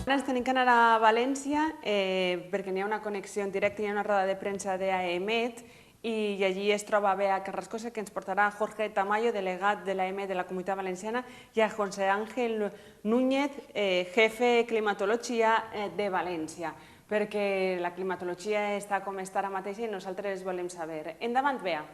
Ens tenim que anar a València perquè n'hi ha una connexió en directe, hi ha una roda de premsa d'AEMET i allí es troba Bea Carrascosa, que ens portarà Jorge Tamayo, delegat de l'AEMET de la Comunitat Valenciana, i a José Ángel Núñez, jefe climatologia de València, perquè la climatologia està com està ara mateix i nosaltres volem saber. Endavant, Bea.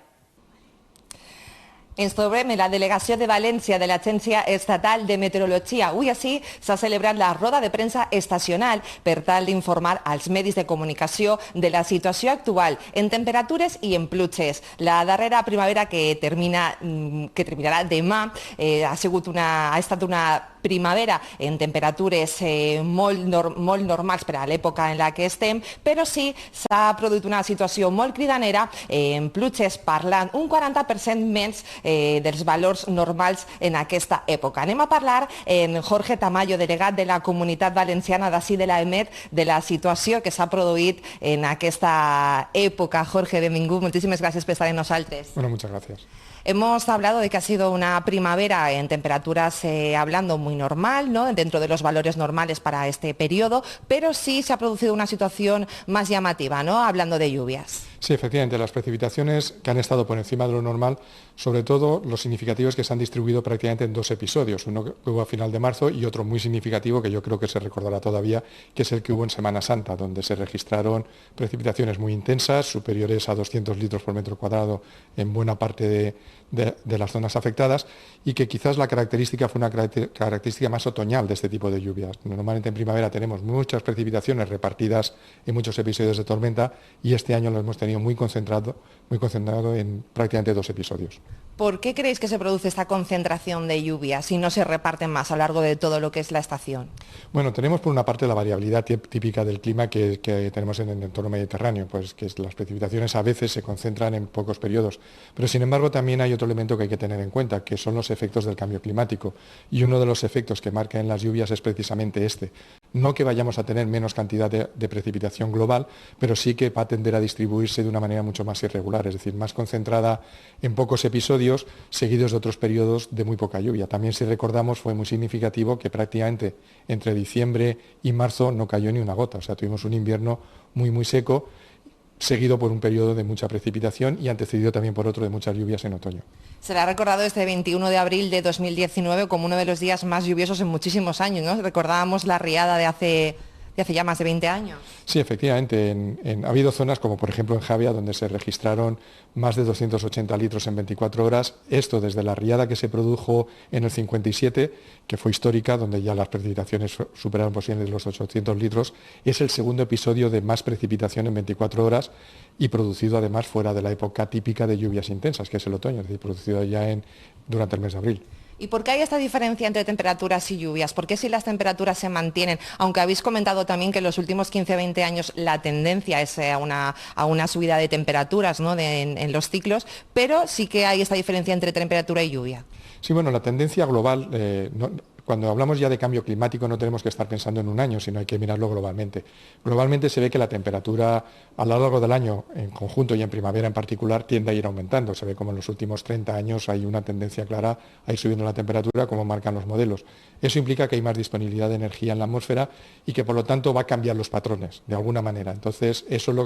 Ens trobem en la delegació de València de l'Agència Estatal de Meteorologia. Avui així s'ha celebrat la roda de premsa estacional per tal d'informar als medis de comunicació de la situació actual en temperatures i en pluges. La darrera primavera que terminarà demà ha estat una primavera en temperatures molt normals per a l'època en la que estem, però sí s'ha produït una situació molt cridanera en pluges, parlant un 40% menys dels valors normals en aquesta època. Anem a parlar amb Jorge Tamayo, delegat de la Comunitat Valenciana d'ací de l'AEMET, de la situació que s'ha produït en aquesta època. Jorge, benvingut, moltíssimes gràcies per estar amb nosaltres. Bueno, muchas gracias. Hemos hablado de que ha sido una primavera en temperaturas, hablando muy normal, ¿no?, dentro de los valores normales para este periodo, pero sí se ha producido una situación más llamativa, ¿no?, hablando de lluvias. Sí, efectivamente, las precipitaciones que han estado por encima de lo normal, sobre todo lo significativo es que se han distribuido prácticamente en dos episodios, uno que hubo a final de marzo y otro muy significativo que yo creo que se recordará todavía, que es el que hubo en Semana Santa, donde se registraron precipitaciones muy intensas, superiores a 200 litros por metro cuadrado en buena parte de las zonas afectadas, y que quizás la característica fue una característica más otoñal de este tipo de lluvias. Normalmente en primavera tenemos muchas precipitaciones repartidas en muchos episodios de tormenta y este año lo hemos tenido muy concentrado en prácticamente dos episodios. ¿Por qué creéis que se produce esta concentración de lluvias si no se reparten más a lo largo de todo lo que es la estación? Bueno, tenemos por una parte la variabilidad típica del clima que tenemos en el entorno mediterráneo, pues que las precipitaciones a veces se concentran en pocos periodos, pero sin embargo también hay otro elemento que hay que tener en cuenta, que son los efectos del cambio climático, y uno de los efectos que marca en las lluvias es precisamente este. No que vayamos a tener menos cantidad de precipitación global, pero sí que va a tender a distribuirse de una manera mucho más irregular, es decir, más concentrada en pocos episodios seguidos de otros periodos de muy poca lluvia. También, si recordamos, fue muy significativo que prácticamente entre diciembre y marzo no cayó ni una gota, o sea, tuvimos un invierno muy seco, seguido por un periodo de mucha precipitación y antecedido también por otro de muchas lluvias en otoño. Se le ha recordado este 21 de abril de 2019 como uno de los días más lluviosos en muchísimos años, ¿no? Recordábamos la riada de hace ya más de 20 años. Sí, efectivamente. Ha habido zonas como por ejemplo en Javia, donde se registraron más de 280 litros en 24 horas. Esto desde la riada que se produjo en el 57, que fue histórica, donde ya las precipitaciones superaron posiblemente los 800 litros. Es el segundo episodio de más precipitación en 24 horas y producido además fuera de la época típica de lluvias intensas, que es el otoño, es decir, producido ya durante el mes de abril. ¿Y por qué hay esta diferencia entre temperaturas y lluvias? ¿Por qué si las temperaturas se mantienen? Aunque habéis comentado también que en los últimos 15-20 años la tendencia es a una subida de temperaturas, ¿no?, en los ciclos, pero sí que hay esta diferencia entre temperatura y lluvia. Sí, bueno, la tendencia global, cuando hablamos ya de cambio climático no tenemos que estar pensando en un año, sino hay que mirarlo globalmente. Globalmente se ve que la temperatura a lo largo del año, en conjunto y en primavera en particular, tiende a ir aumentando. Se ve como en los últimos 30 años hay una tendencia clara a ir subiendo la temperatura, como marcan los modelos. Eso implica que hay más disponibilidad de energía en la atmósfera y que por lo tanto va a cambiar los patrones, de alguna manera. Entonces, eso es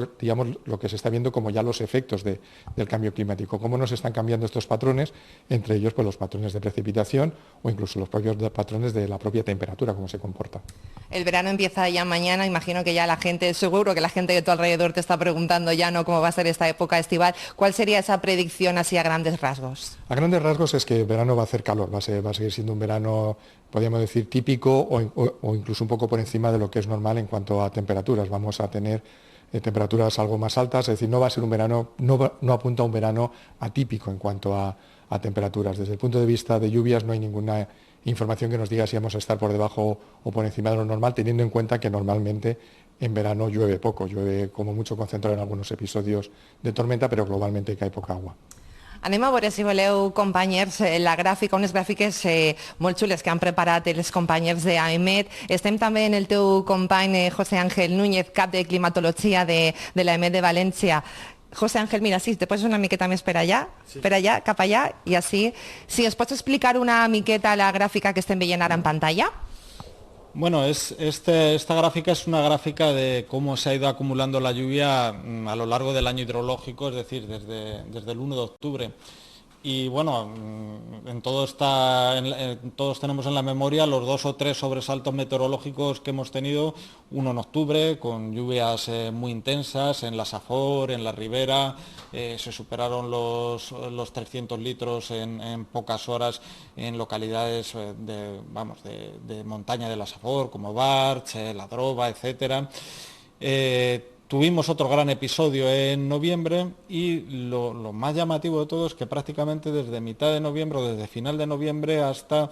lo que se está viendo como ya los efectos del cambio climático. Cómo nos están cambiando estos patrones, entre ellos pues, los patrones de precipitación o incluso los propios patrones de la propia temperatura, cómo se comporta. El verano empieza ya mañana, imagino que ya seguro que la gente de tu alrededor te está preguntando ya, ¿no?, cómo va a ser esta época estival. ¿Cuál sería esa predicción así a grandes rasgos? A grandes rasgos es que el verano va a hacer calor, va a seguir siendo un verano, podríamos decir, típico o incluso un poco por encima de lo que es normal en cuanto a temperaturas. Vamos a tener temperaturas algo más altas, es decir, no va a ser un verano, no apunta a un verano atípico en cuanto a temperaturas. Desde el punto de vista de lluvias no hay ninguna información que nos diga si vamos a estar por debajo o por encima de lo normal, teniendo en cuenta que normalmente en verano llueve poco, llueve como mucho concentrado en algunos episodios de tormenta, pero globalmente cae poca agua. Anem a veure si voleu, companys, la gràfica, unes gràfiques molt xules que han preparat els companys d'AEMET. Estem també en el teu company José Ángel Núñez, cap de climatologia de l'AEMET de València. José Ángel, mira, sí, te pones una miqueta més per allà, cap allà, i així. Si es pots explicar una miqueta la gràfica que estem veient ara en pantalla? Bueno, esta gráfica es una gráfica de cómo se ha ido acumulando la lluvia a lo largo del año hidrológico, es decir, desde el 1 de octubre. Y bueno, todos tenemos en la memoria los 2 o 3 sobresaltos meteorológicos que hemos tenido, uno en octubre, con lluvias muy intensas en la Safor, en la Ribera, se superaron los 300 litros en pocas horas en localidades de montaña de la Safor, como Barch, La Droba, etc. Tuvimos otro gran episodio en noviembre y lo más llamativo de todo es que prácticamente desde mitad de noviembre o desde final de noviembre hasta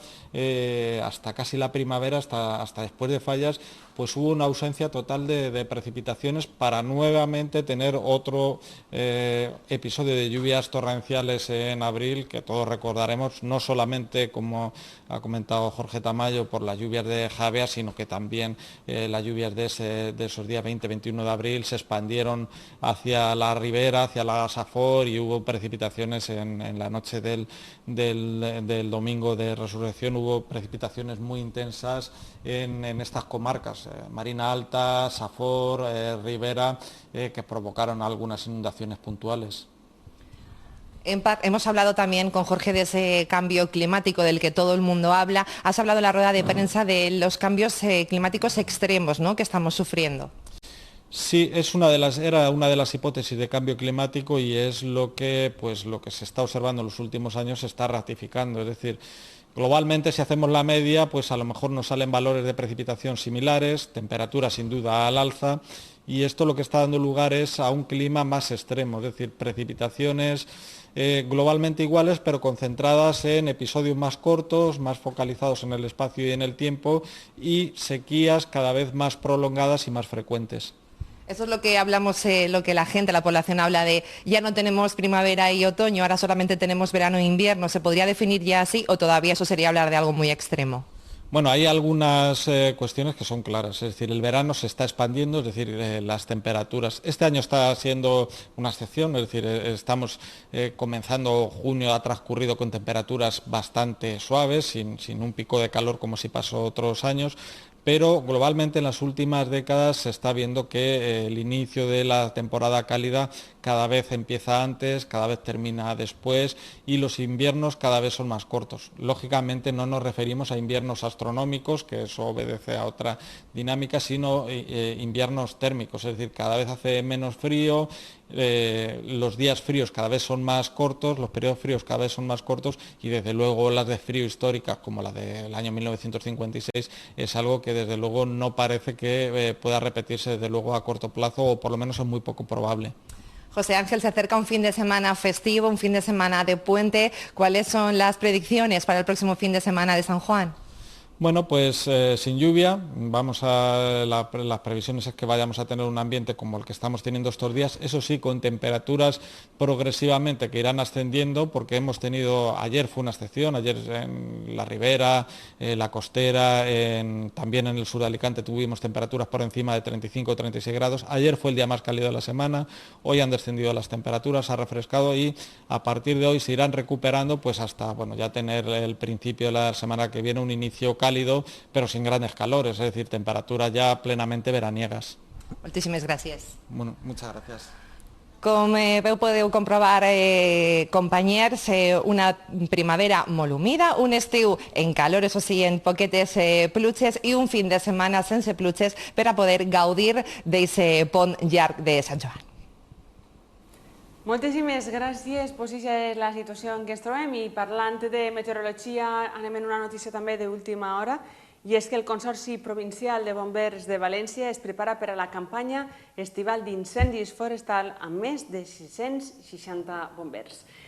casi la primavera, hasta después de fallas, pues hubo una ausencia total de precipitaciones para nuevamente tener otro episodio de lluvias torrenciales en abril, que todos recordaremos, no solamente, como ha comentado Jorge Tamayo, por las lluvias de Javea, sino que también las lluvias de esos días 20-21 de abril se expandieron hacia la Ribera, hacia la Safor, y hubo precipitaciones en la noche del domingo de Resurrección, hubo precipitaciones muy intensas en estas comarcas, Marina Alta, Safor, Ribera, que provocaron algunas inundaciones puntuales. Hemos hablado también con Jorge de ese cambio climático del que todo el mundo habla. Has hablado en la rueda de prensa de los cambios climáticos extremos, ¿no?, que estamos sufriendo. Sí, era una de las hipótesis de cambio climático y es lo que se está observando en los últimos años, se está ratificando. Es decir, globalmente, si hacemos la media, pues a lo mejor nos salen valores de precipitación similares, temperaturas sin duda al alza, y esto lo que está dando lugar es a un clima más extremo, es decir, precipitaciones globalmente iguales, pero concentradas en episodios más cortos, más focalizados en el espacio y en el tiempo, y sequías cada vez más prolongadas y más frecuentes. Eso es lo que hablamos, lo que la población habla de ya no tenemos primavera y otoño, ahora solamente tenemos verano e invierno. ¿Se podría definir ya así o todavía eso sería hablar de algo muy extremo? Bueno, hay algunas cuestiones que son claras, es decir, el verano se está expandiendo, es decir, las temperaturas. Este año está siendo una excepción, es decir, estamos comenzando junio, ha transcurrido con temperaturas bastante suaves, sin un pico de calor como si pasó otros años, pero globalmente en las últimas décadas se está viendo que el inicio de la temporada cálida cada vez empieza antes, cada vez termina después y los inviernos cada vez son más cortos. Lógicamente no nos referimos a inviernos astronómicos, que eso obedece a otra dinámica, sino inviernos térmicos, es decir, cada vez hace menos frío, los días fríos cada vez son más cortos, los periodos fríos cada vez son más cortos y desde luego olas de frío históricas como la del año 1956 es algo que desde luego no parece que pueda repetirse desde luego a corto plazo, o por lo menos es muy poco probable. José Ángel, se acerca un fin de semana festivo, un fin de semana de puente. ¿Cuáles son las predicciones para el próximo fin de semana de San Juan? Bueno, pues sin lluvia, las previsiones es que vayamos a tener un ambiente como el que estamos teniendo estos días, eso sí, con temperaturas progresivamente que irán ascendiendo, porque ayer fue una excepción, ayer en la Ribera, la Costera, también en el sur de Alicante tuvimos temperaturas por encima de 35 o 36 grados, ayer fue el día más cálido de la semana, hoy han descendido las temperaturas, ha refrescado y a partir de hoy se irán recuperando pues hasta ya tener el principio de la semana que viene un inicio cálido, pero sin grandes calores, es decir, temperaturas ya plenamente veraniegas. Moltíssimes gràcies. Bueno, muchas gracias. Com podeu comprovar, companys, una primavera molt humida, un estiu en calor, eso sí, en poquetes pluges, i un fin de setmana sense pluges per a poder gaudir d'aquest pont llarg de Sant Joan. Moltíssimes gràcies, pues això és la situació en què ens trobem, i parlant de meteorologia anem en una notícia també d'última hora, i és que el Consorci Provincial de Bombers de València es prepara per a la campanya estival d'incendis forestal amb més de 660 bombers.